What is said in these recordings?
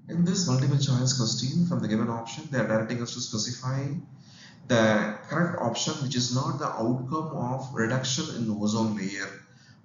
In this multiple choice question from the given option, they are directing us to specify the correct option which is not the outcome of reduction in ozone layer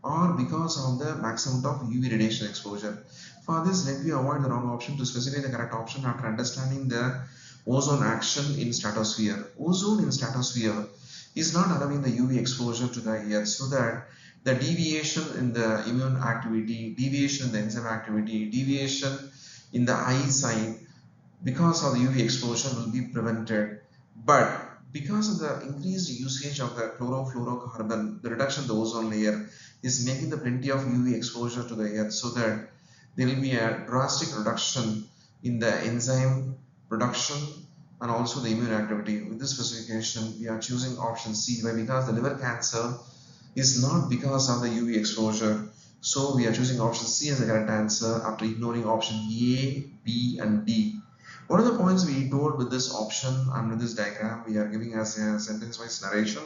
or because of the maximum of UV radiation exposure. For this, let me avoid the wrong option to specify the correct option after understanding the ozone action in stratosphere. Ozone in stratosphere is not allowing the UV exposure to the earth, so that the deviation in the immune activity, deviation in the enzyme activity, deviation in the eyesight because of the UV exposure will be prevented. But because of the increased usage of the chlorofluorocarbon, the reduction of the ozone layer is making the plenty of UV exposure to the earth, so that there will be a drastic reduction in the enzyme production and also the immune activity. With this specification, we are choosing option C. Why? Because the liver cancer is not because of the UV exposure. So we are choosing option C as the correct answer after ignoring option A, B and D. What are the points we told with this option and with this diagram? We are giving as a sentence-wise narration.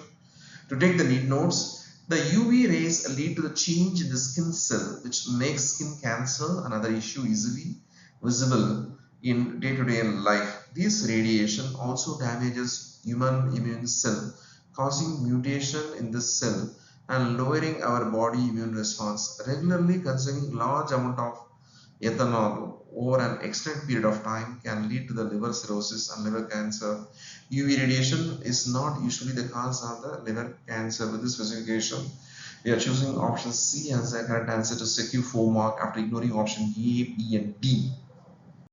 To take the lead notes, the UV rays lead to the change in the skin cell, which makes skin cancer another issue easily visible in day-to-day life. This radiation also damages human immune cell, causing mutation in this cell and lowering our body immune response. Regularly consuming large amount of ethanol over an extended period of time can lead to the liver cirrhosis and liver cancer. UV radiation is not usually the cause of the liver cancer. With this specification, we are choosing option C as the correct answer to secure 4 mark after ignoring option A, B and D.